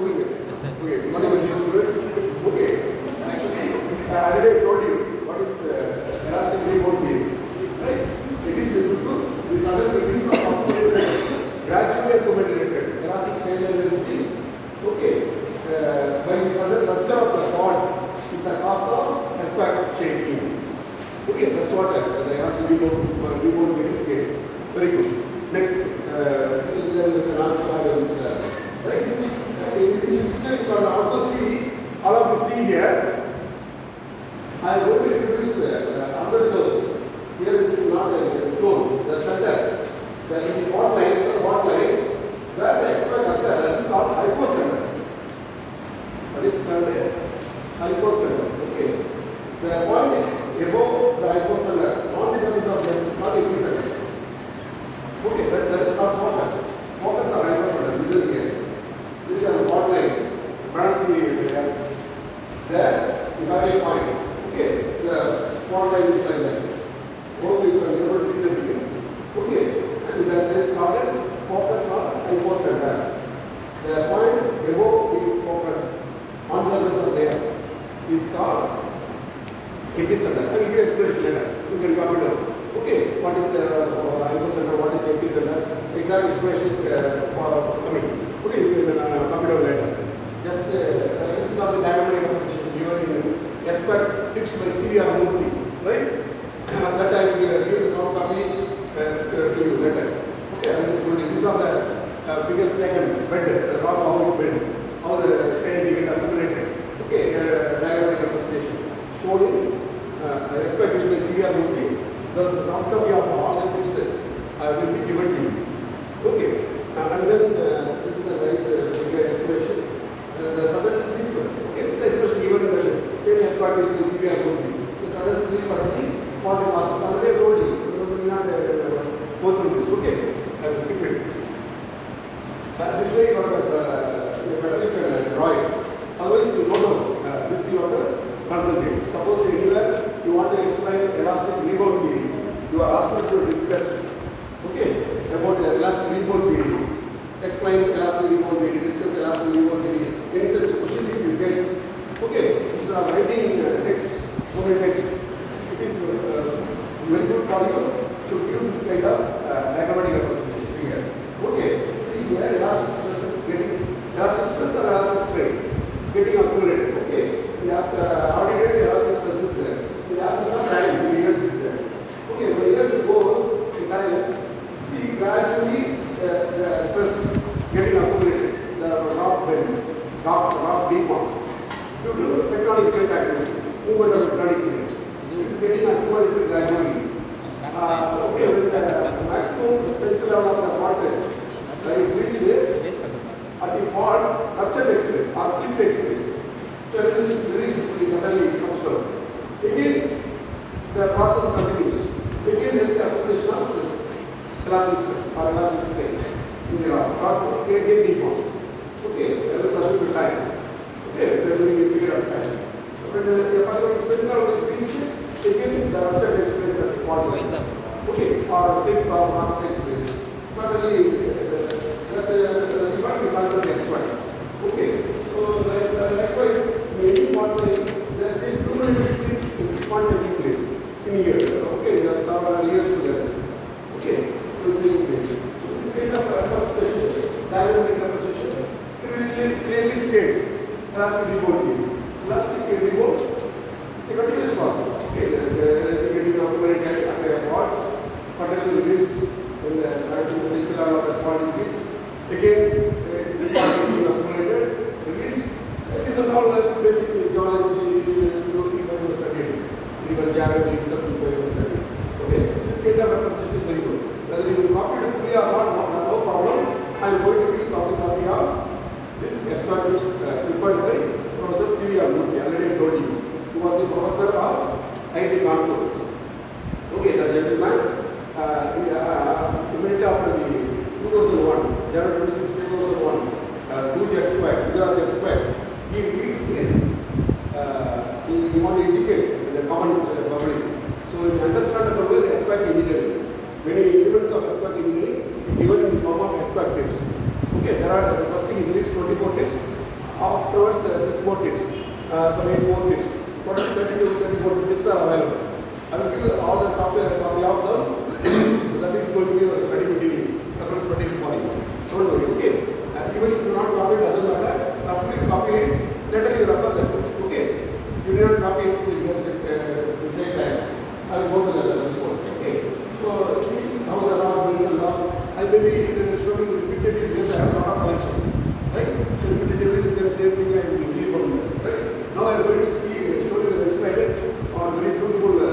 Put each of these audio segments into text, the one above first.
சொல்லுங்க. Okay, money when you students. Okay. Actually, I already told you what is elastic rebound theory. Right? It is due to the sudden release of gradually accumulated elastic strain energy. Okay. By the sudden rupture of the bond is the cause of earthquake shaking. Okay, that's what the elastic rebound theory states. Very good. Next, right? In this picture, you can also see, all of you see here, I am going to introduce another term. Here it is not shown, the center. There is a hot line, where the earthquake occurs, that is called hypocenter. That is called hypocenter. Okay. The point is above the hypocenter, on the surface of them is not epicenter. Okay, that is not focus. Focus on hypocenter. This is here. This is a hot line. There, you have a point. Okay, the hot line is like that. Hope you can able to see the video. Okay, and that is called focus on hypocenter. The point above the focus on the surface of there is called epicenter. I will give explanation later. You can copy it down. Okay, what is hypocenter? What is epicenter? Exact explanation is coming. Okay, you can copy it down later. Just this is of the diagonal representation given in earthquake tips by severe Murthy, right? That I will give the soft copy to you later. Okay, these are the figures taken, bed, the rock, how it bends, how the strain will get accumulated. Okay, diagonal representation shown in earthquake tips by severe Murthy. The soft copy of all the tips will be given to you. Okay, and then this is a nice explanation. The sudden sleep, okay, this is expression given in the same earthquake with the severe Murthy. The sudden sleep for the passes suddenly rolling. You will not go through this. Okay, I will skip it. This way you have the drawing. Otherwise, you don't know. This you have to concentrate. Suppose anywhere you want to explain elastic rebound theory, you are asked to discuss, okay, about the elastic rebound theory. Explain elastic rebound theory, discuss elastic rebound theory. Any such question if you get, okay, instead of writing text, only text, it is very good for you to give this kind of diagrammatic representation here. Okay, see here elastic stress is getting, elastic stress or elastic strain getting accumulated. Okay, the ordinary elastic stress is there. The absence of time, years is there. Okay, when years goes in time, see gradually the stress getting accumulated, the rock bends, rock deforms due to tectonic plate activity, movement of tectonic plates. It is getting accumulated gradually. Okay, with the maximum strength level of the fault is reached at the fault, rupture takes place or slip takes place. So it is released suddenly comes down. Again, the process continues. Again, there is the application of stress, elastic stress or elastic strain in the rock. Again deforms. Okay, there is a time. Okay, they are doing a period of time. So when the particular strength level is reached, again the rupture takes place at the fault line. Okay, or slip or mass takes place. Suddenly, that event becomes the earthquake. Okay, so likewise, any fault line, there is a cumulative slip taking place in years. Okay, there are several years together. Okay, so taking place. So this kind of representation, diagonal representation, clearly states elastic rebound theory. Elastic rebounds is a continuous process. Okay, the getting accumulated at a fault, suddenly released when the maximum strength level of the fault is reached. Again, this fault is being accumulated, released. These are all basic geology, studied. Even geography itself is studied. Okay, this kind of representation is very good. Whether you copy it fully or not, no problem. I am going to give some copy of this experiment prepared by Professor C.V. Murthy. I already told you. Who was a professor of IT Kanpur. Okay, the gentleman, immediately after the 2001, January 26, 2001, huge earthquake, Gujarat earthquake, he released this. He wanted to educate the common public. So, in understandable way, earthquake engineering, many elements of earthquake engineering is given in the form of earthquake tips. Okay, there are firstly he released 24 tips. 6 more tips, some 8 more tips. 32, 34 tips are available. I will give you all the software copy of them. That is going to be your study material, reference material for you. Don't worry, okay? Even if you do not copy it, doesn't matter. After you copy it, later you refer the books, okay? You do not copy it fully, just take time. I will go to this one, okay? So, see how the law brings and law. I may be showing you repeatedly because I have a lot of connection, right? So, repeatedly the same thing I will leave on that, right? Now I am going to show you the next slide on very beautiful thing.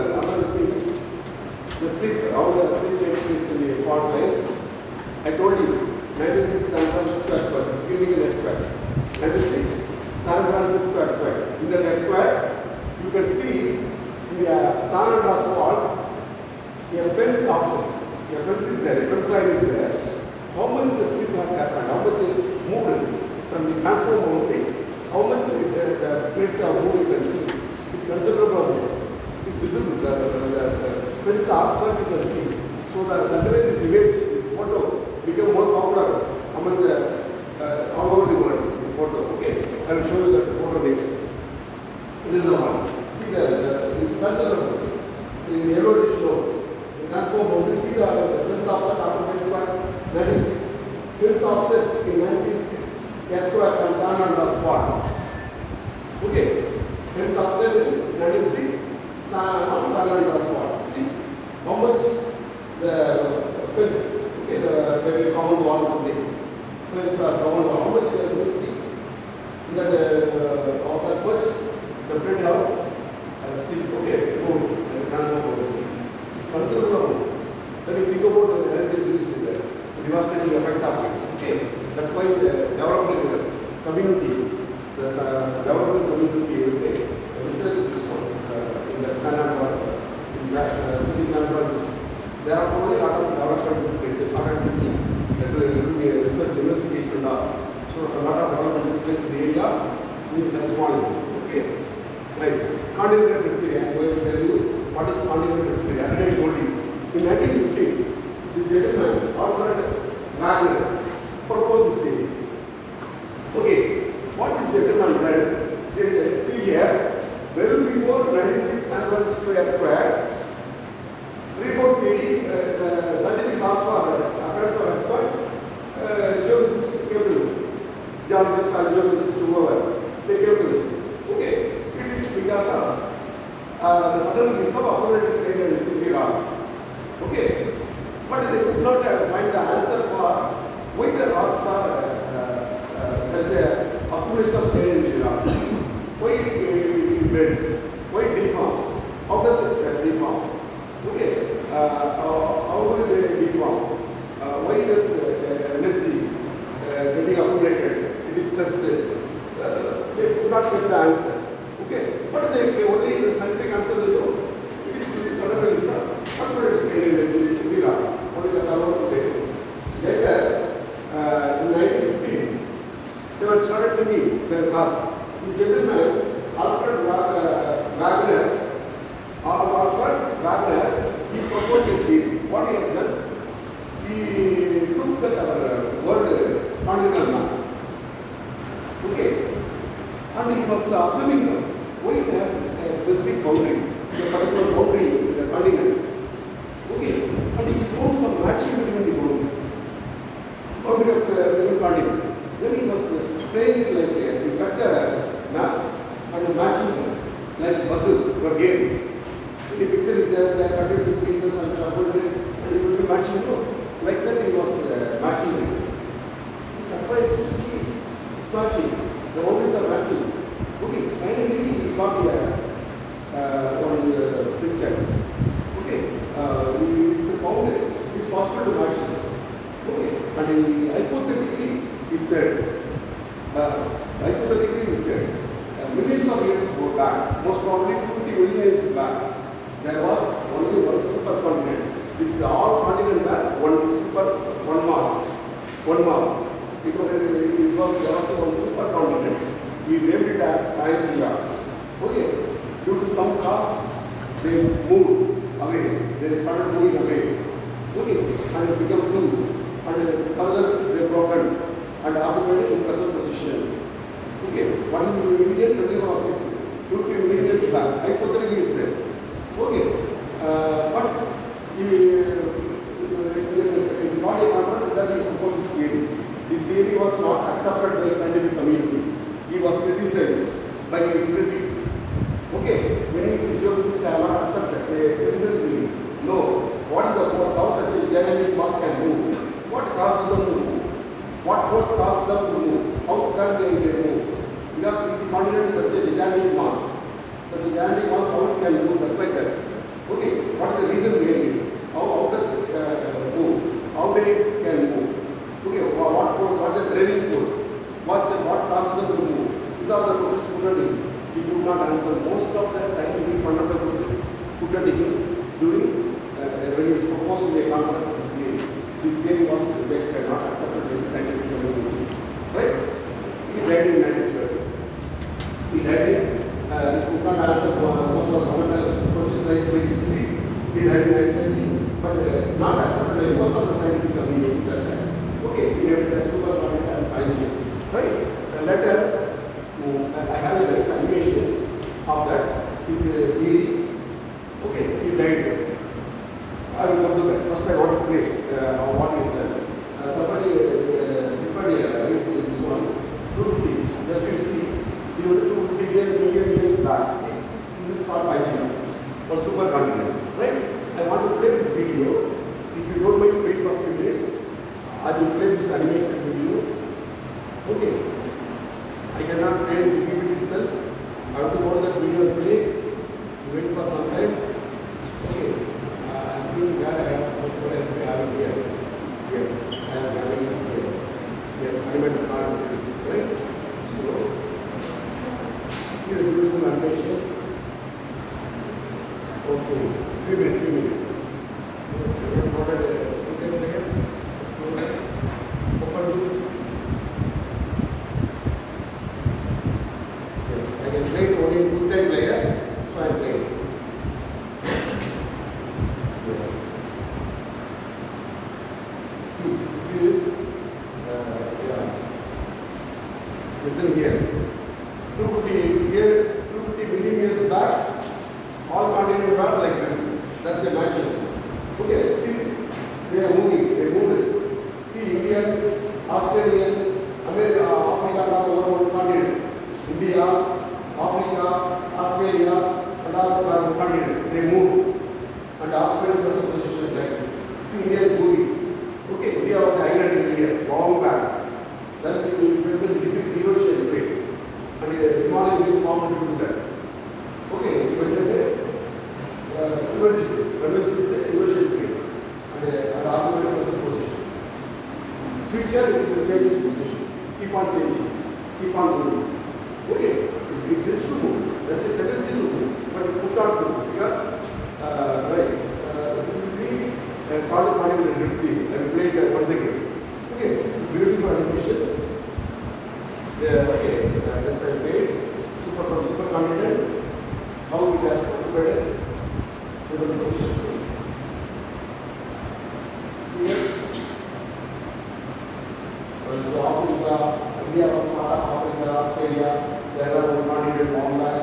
The sleep, how the sleep takes place in the fault lines. I told you, 96 San Francisco earthquake is giving an earthquake. 96 San Francisco earthquake. In that earthquake, you can see in the San Andreas fault, a fence option. A fence is there, a fence line is there. How much the slip has happened, how much it moved from the transform boundary, how much the plates are moved, you can see. It's considerable. It's visible. The fence option is the sea. So that way this image, this photo became more popular among the all over the world. The photo, okay? I will show you that photo next. This is the one. See it's considerable. In yellow it show. The transform boundary. See the fence offset after the earthquake 96. Fence offset in 1906. Earthquake and San Andreas fault. Okay. Fence offset in 1906. San Andreas fault. See how much the fence. Okay, maybe common wall something. Fence are common wall. How much you are going to see? In that much the plate have still okay, go and transform over the sea. It's considerable. Then you think about the energy released in there, the devastating effects of it. Okay, that's why the development community, the development community, okay, business this one in the San Andreas, in that city San Francisco. There are only a lot of development places, activity, that will be a research investigation and all. So a lot of development places in the area is a small, okay. Right. Continental diphtheria, I am going to tell you what is continental diphtheria. I already told you. In 1915, this gentleman, Alfred Wagner, proposed this theory. Okay, what is gentleman did? See here, well before 1906 San Francisco earthquake, rebound theory, scientific cause for the occurrence of earthquake, geophysicists came to geologists and geophysicists whoever, they came to this. Okay, it is because of suddenly some accumulated strain in the rocks. Okay, but they could not find the answer for why the rocks are there's a accumulation of strain in the rocks. Why it bends? Why it deforms? How does it deform? Okay, how will they deform? Why is energy getting accumulated? It is tested. They could not get the answer. Okay, but they only scientific answer they know. It is suddenly accumulated strain in the rocks. What is that about today? Later, in 1915, they were started thinking their class. This gentleman, Alfred Wagner, he proposed a theory. What he has done, he took that our world continental map. Okay, and he was observing why it has a specific boundary, a particular boundary in the continent. Okay, and he found some matching between the boundary of the continent. Then he was playing it like this. He cut the maps and matching them like puzzle for game. The picture is there, they are cut into pieces and shuffled it, and he will be matching it. Like that he was matching it. He is surprised to see it's matching. The boundaries are matching. Okay, finally he got one picture. Okay, it's bounded. It's possible to match it. Okay, and hypothetically he said, millions of years back, most probably 50 million years back, there was only one supercontinent. This is all continent were one mass. It was there was one supercontinent. We named it as Pangea. Okay, due to some cause, they moved away. They started moving away. Okay, and it became two. And further they broken and occupied in present position. Okay. what is the million? 21 of 6. 50 million years back. Hypothetically is there. Okay. But the body conference that he proposed theory. The theory was not accepted by the scientific community. He was criticized by his critics. Okay. Many geophysicists are not accepted. They criticize me. No. What is the force? How such a gigantic mass can move? What caused them to move? What force caused them to move? How can they move? Because each continent is such a gigantic mass. Such a gigantic mass, how it can move just like that. Okay, what is the reason behind it? How does it move? How they can move? Okay, what force, what is the driving force? What caused them to move? These are the questions put at him. He could not answer most of the scientific fundamental questions put at him during when he was proposed to a conference. This theory was rejected, not accepted by the scientific community. Right? He died in 1930. He died in, he could not answer most of the fundamental questions raised by his critics. He died in 1930, but not accepted by most of the scientific community at that time. Okay, he named the supercontinent as VIII. Right? The letter, I have a nice animation of that. His theory. Okay, he died. I will come to that. First, I want to play what is that. Somebody raised this one, 250. Just you see, he was 250 million years back. See, this is called VIII, or supercontinent. Right? I want to play this video. If you don't mind, wait for a few minutes. I will play this animated video. Okay. I cannot play the video itself. I have to go to that video and play. Wait for some time. Okay. Where I have what I have here. Yes, I am having it here. Yes, I am at the part of it, right? So, see the beautiful animation. Okay, few minutes. Yes, I can play it only in B.Tech player, so I am playing. Listen here. 250 million years back, all continents were like this. That's the magic. Okay, see, they are moving, they move. See, Indian, Australian, America, Africa, all over one continent. India, Africa, Australia, and all over one continent. They move and occupy the present position like this. See, India is moving. Okay, India was an island area, long back. Then we will repeat the ocean plate. And the Himalaya will form into that. Okay, we went to the emerged with the ocean plate. And occupy the position. Future, it will change its position. Keep on changing. Keep on moving. Okay, it tends to move. That's a tendency to move. But it could not move because, right, this is the third continental drift field. I will play it once again. Okay, beautiful animation. Yes, okay, just I played from supercontinent, how it has occupied different positions. Here, so Africa, India was part of Africa, Australia, there are one continent long back,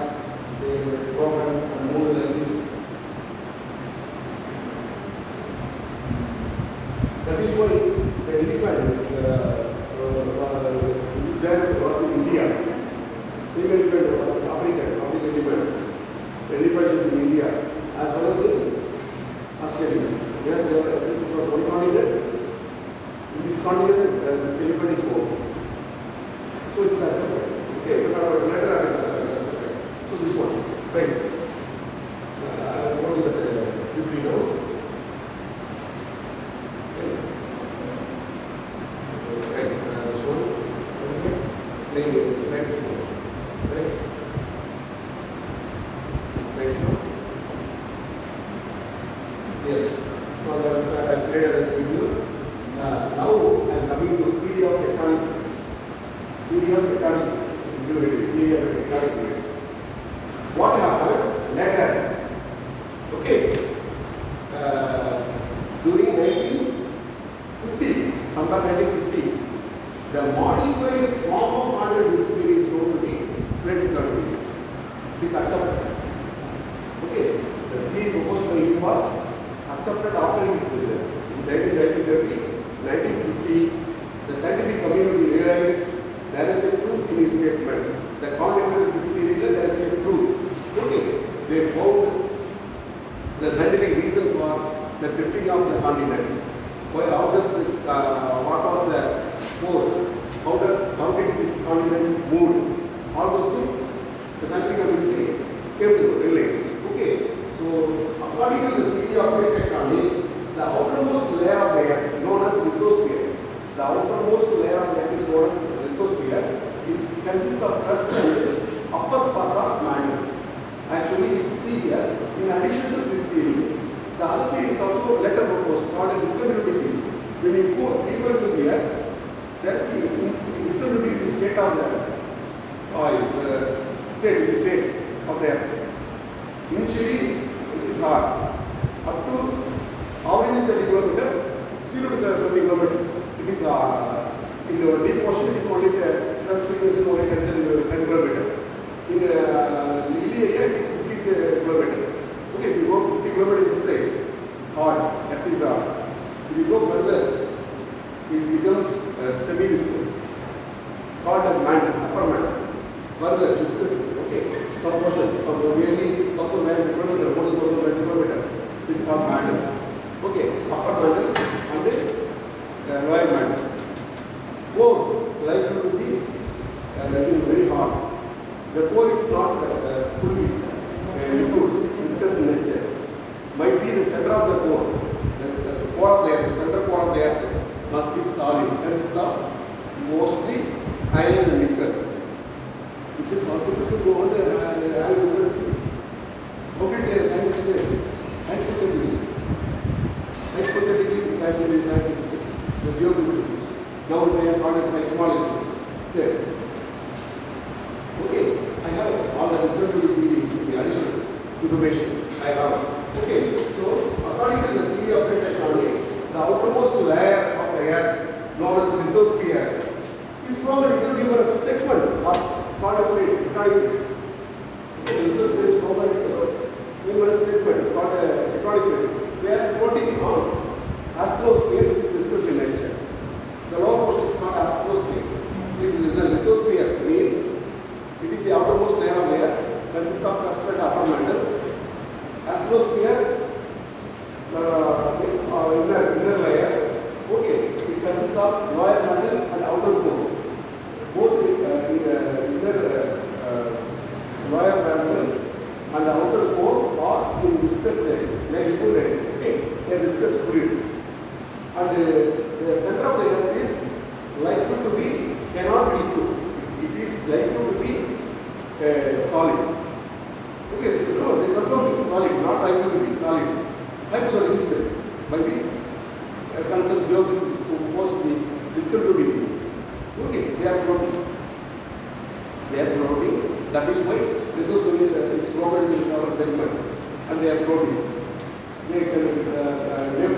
they were broken and moved like this. That is why the elephant there was in India. Same elephant was in African elephant. The elephant is in India as well as in Australia. Yes, there was, since it was one continent, in this continent, this elephant is found. So it is accepted. Okay, but later it is accepted. So this one, right? What is that? You know? Yes, so that's I played at the video. Now I am coming to theory of tectonic plates. Theory of tectonic plates. Theory of tectonic plates. What happened later? Okay, during 1950, sometime 1950, the modified form of quantum theory is going to be It is accepted. Okay, the theory proposed by him was accepted after his death. In 1930, 1950, the scientific community realized there is a truth in his statement. The continental theory, there is a truth. Okay, they found the scientific reason for the drifting of the continent. How does this, what was the force? How did this continent move? All those things, the scientific community came to realize. Okay, so according to the theory of tectonic, the outermost layer of the earth, known as lithosphere, the outermost layer of the earth is known as lithosphere. It consists of crust and upper part of mantle. Actually, see here, in addition to this theory, the other theory is also later proposed, called a distributivity theory. When you put people to the earth, there is a distributivity in the state of the soil, the state of the earth. Initially, it is hard. Up to average 30 km, 0 to 20 km. It is in the deep ocean, it is only crust frequency only 10 km. In the hilly area, it is 50 km. Okay, if you go 50 km this side, hard, earth is hard. If you go further, it becomes semi-viscous, called a mantle, upper mantle. Further, viscous, okay, some portion from nearly 1,000 km, more than 1,000 km, this is called mantle. Okay, upper mantle and the lower mantle. Core likely to be very hard. The core is not fully liquid, viscous in nature. Might be the center of the core. The core of the earth, the center core of the earth must be solid. Consists of mostly iron and nickel. Is it possible to go on the iron and see? How did the scientists say? Hypothetically, the geophysicists, now they are called as seismologists, said, okay, I have all the distributive theory, the additional information I have. Okay, so according to the theory of tectonics, the outermost layer of the earth, known as the lithosphere, is broken into numerous segments or plates, tectonic plates. Okay, the lithosphere is broken into numerous segments called tectonic plates. They are floating on astrosphere, which is viscous in nature. The lower portion is not astrosphere. Please listen, lithosphere means it is the outermost layer of the earth, consists of crust and upper mantle. Astrosphere, inner layer. Okay, it consists of lower mantle and outer core. Both inner lower mantle and outer core are in viscous state, like liquid state. Okay, they are viscous fluid. And the center of the earth is likely to be, cannot be liquid. It is likely to be solid. Okay, no, they confirm solid, not likely to be solid. Hypothetically said by the concerned geophysicists who post the distributivity. Okay, they are floating. They are floating. That is why lithosphere is broken into several segments, and they are floating. They can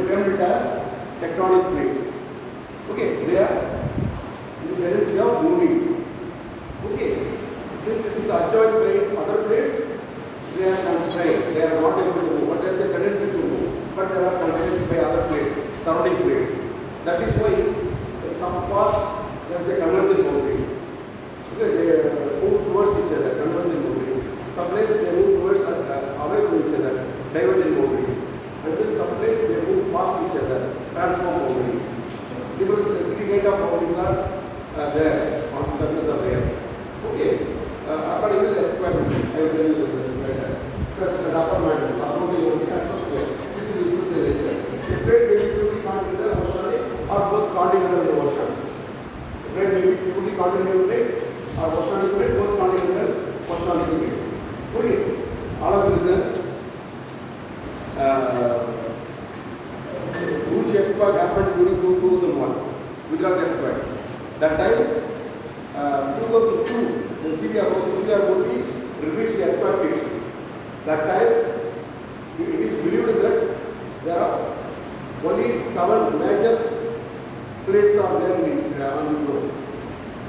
term it as tectonic plates. Okay, they are in the tendency of moving. Okay, since it is adjoined by other plates, they are constrained. They are not able to move, but there is a tendency to move. But they are constrained by other plates, surrounding plates. That is why some part there is a convergent boundary. Okay, they move towards each other, convergent boundary. Some place they move towards away from each other, divergent boundary. Until some place they move past each other, transform boundary. Different three kind of boundaries are there on the surface of the earth. Okay, according to the requirement, I will tell you better. Crust and upper mantle are floating on the atmosphere. This is the nature. The plate may be fully continental oceanic or both continental and ocean. The plate may be fully continental plate or oceanic plate, both continental oceanic plate. Okay, all of this huge earthquake happened during 2001, Gujarat earthquake. That time, 2002, the CBR Modi released the earthquake tips. That time, it is believed that there are only 7 major plates are there on the globe.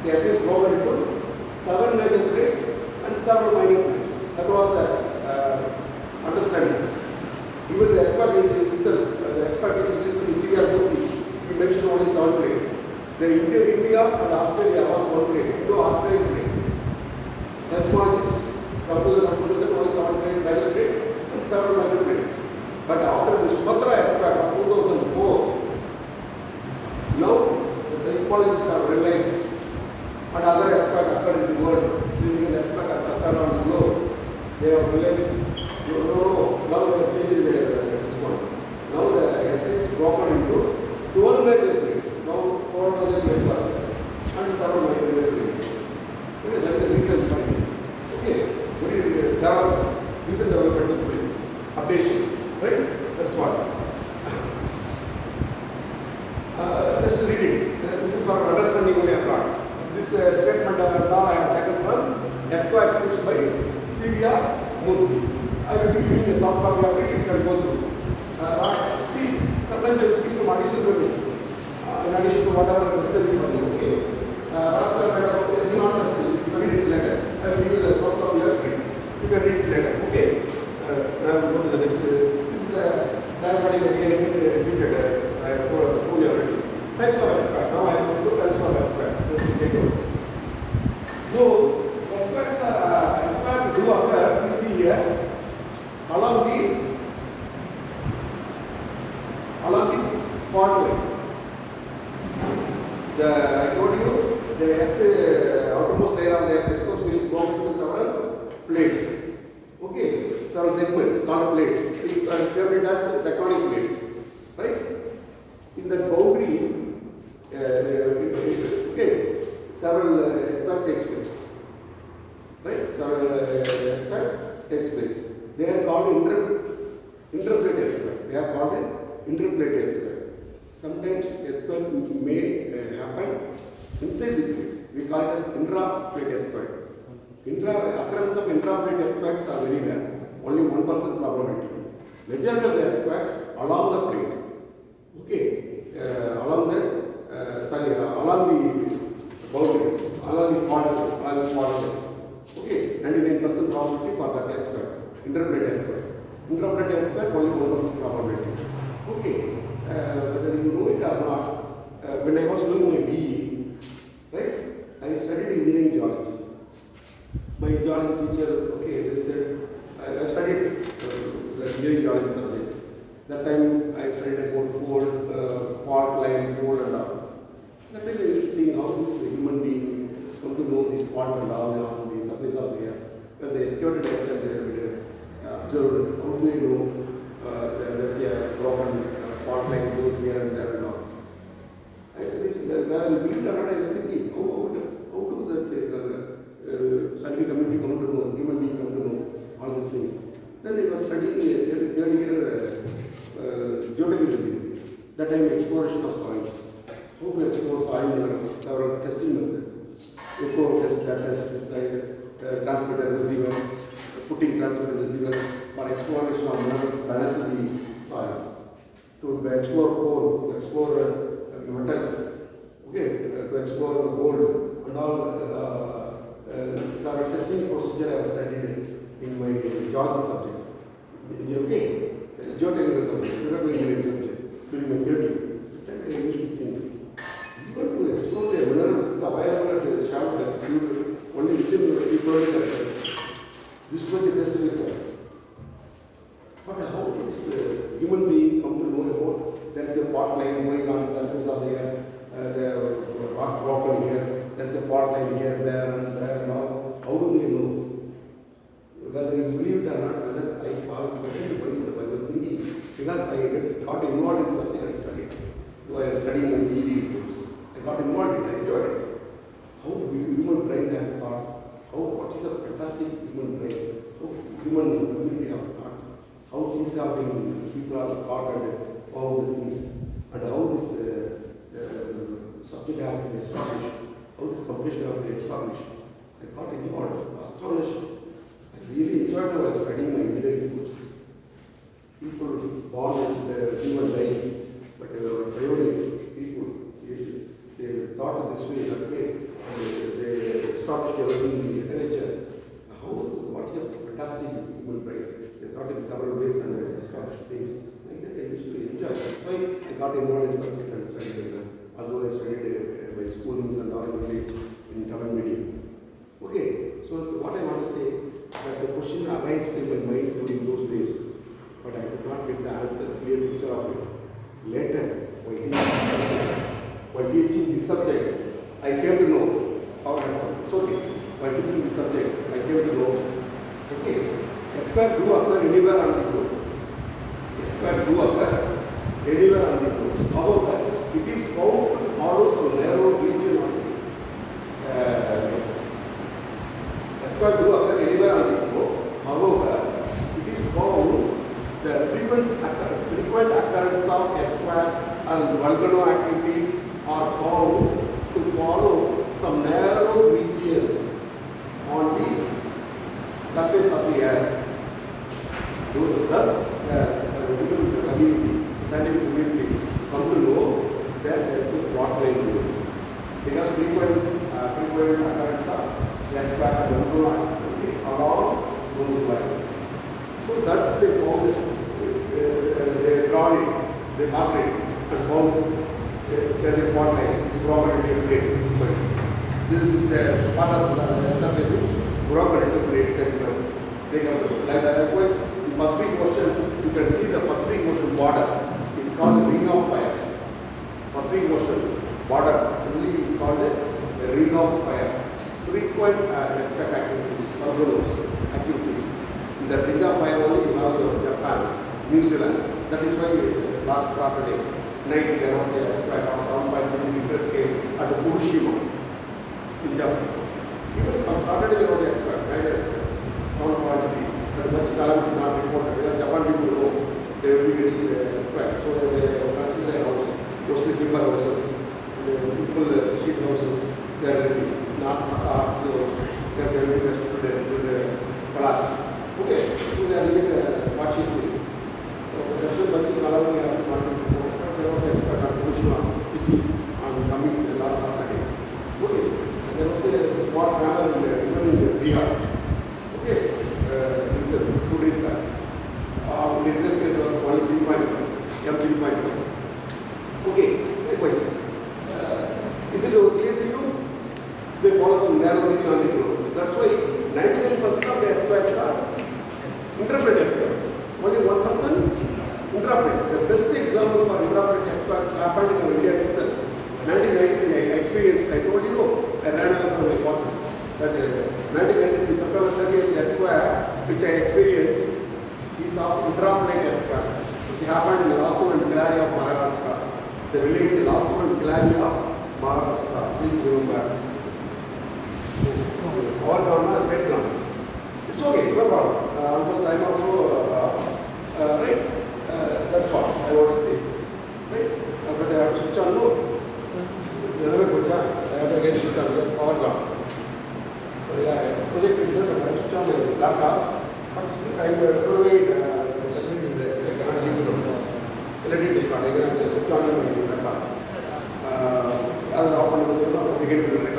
The earth is broken into 7 major plates and several minor plates. That was and Australia was one plate, Indo-Australian plate. Seismologists come to the conclusion only 7 major plates and 7 minor plates. But after the Sumatra earthquake of 2004, now the seismologists have realized and other earthquake occurred in the world, significant earthquake occurred on the globe. They have realized, now they have changed this one. Now the earth is broken into 12 major plates. Now 4 major plates are there and 7 minor plates. Okay, that is a recent finding. Okay, very recent development of plates. Updation, right? That's what. Just read it. This is for understanding only abroad. This statement now I have taken from earthquake pushed by Syria Murthy. I will be giving a soft copy of it, you can go through. See, sometimes I will give some addition to it, in addition to whatever necessary for you. Okay. Rocks are made of not necessary. You can read it later. I will give you the soft copy of it. You can read it later. Okay. Now we go to the next. This is the diagram again repeated. I have told you already. Types of earthquake. Now I have two types of earthquake. Just to take note. So, earthquakes do occur, we see here, along the fault line. I told you, the earth, outermost layer of the earth, because we is broken into several plates. Okay, several segments, called plates. We term it as tectonic plates. Right? In that boundary, okay, several earthquake takes place. Right? Several earthquake takes place. They are called interplate earthquake. They are called interplate earthquake. Sometimes earthquake may happen inside the plate. We call it as intraplate earthquake. Occurrence of intraplate earthquakes are very rare. Only 1% probability. Majority of the earthquakes along the plate. Okay, along the boundary, along the fault line. Okay, 99% probability for that earthquake. Interplate earthquake. Intraplate earthquake only 1% probability. Okay, whether you know it or not, when I was doing my B.E., right, I studied engineering geology. My geology teacher, okay, they said, I studied engineering geology subject. That time I studied about fault line, fold and all. That time I used to think how this human being come to know this fault and all on the surface of the earth. When they excavated the earth and they observed, how do they know there's a broken fault line goes here and there and all. I believe it or not, I was thinking, how do the scientific community come to know, human being come to know all these things. Then I was studying third year geotechnical. That time exploration of soils. How to explore soil minerals, several testing methods. Echo test, that test, decide, transmitter, receiver, putting transmitter, receiver for exploration of minerals beneath the soil. To explore coal, to explore metals, okay, to explore gold and all. Several testing procedure I was studied in my geology subject. Okay, geotechnical subject, geotechnical engineering subject during my third year. That time I used to think, you got to explore the minerals available at the shallow depth, only within the equatorial depth. This was a test with that. But how does human being come to know about there is a fault line going on the surface of the earth, the rock broken here, there is a fault line here, there and all. How do they know? Whether you believe it or not, whether I found question to myself, I was thinking, because I got involved in something I studied. So I was studying my DD tools. I got involved in it, I enjoyed it. How human brain has thought, what is a fantastic human brain, how human community have thought, how things have been, people have thought and found the things, and how this subject has been established, how this completion has been established. I got involved, astonished. I really enjoyed while studying my engineering course. People born as human beings, but bionic people, they thought of this way, that way, and they established everything in the nature. What's a fantastic human brain? They thought in several ways and they established things. Like that I used to enjoy. That's why I got involved in subject and studied. Although I studied my schoolings and or village in Tamil medium. Okay, so what I want to say that the question arises in my mind during those days, but I could not get the answer, clear picture of it. Later, while teaching this subject, I came to know how it is. It's okay. While teaching this subject, I came to know, okay, earthquake do occur anywhere on the globe. Earthquake do occur anywhere on the globe. However, it is found to follow some narrow region on the earthquake do occur anywhere on the globe. However, it is found the frequent occurrence of earthquake and volcano activities are found to follow some narrow region on the surface of the earth. Thus, the community, the scientific community, come to know that there is a plot line going. Because frequent occurrence of earthquake and volcano activities along those lines. So that's they found, they draw it, they mark it, and found there is a fault line, it's broken into plates. This is part of the surface is broken into plates and they come like that. Likewise, the Pacific Ocean, you can see the Pacific Ocean border is called the ring of fire. Pacific Ocean border fully is called the ring of fire. Frequent activities, volcanoes activities. In the ring of fire only you have your Japan, New Zealand. That is why last Saturday night there was a earthquake of 7.3 meters scale at Fukushima in Japan. Even on Saturday there was a earthquake, 7.3. But much calamity not reported because Japan people know they will be getting earthquake. So they consider their house, mostly timber houses, simple sheet houses. They are not cars, they will be restricted to the collapse. Okay, so they are living what she said. That's why much calamity has not been reported. There was a earthquake at Fukushima city on coming last Saturday. Okay, there was a small hammer even in Bihar. Okay, 2 days back. The interest rate was only 3.5. Okay, likewise. Is it clear to you? They follow some narrow region on the globe. That's why 99% of the earthquakes are interpreted earthquake. Only 1% interpret. The best example for interpreted earthquake happened in India itself. 1993, I experienced, I told you, I ran away from my quarters. That 1993 September 30th earthquake, which I experienced, is of intraplate earthquake, which happened in Latur and Kilari of Maharashtra. The village Latur and Kilari of Maharashtra. Please remember. Our government is state government. It's okay, no problem. Almost time also, right? That's what I want to say. Right? But I have to switch on, no? I have to get switch on, just power gone. Project is there, I switch on my laptop, but still I will provide facility there. I cannot give you electric dispatch. I cannot switch on my laptop. As often, we get to the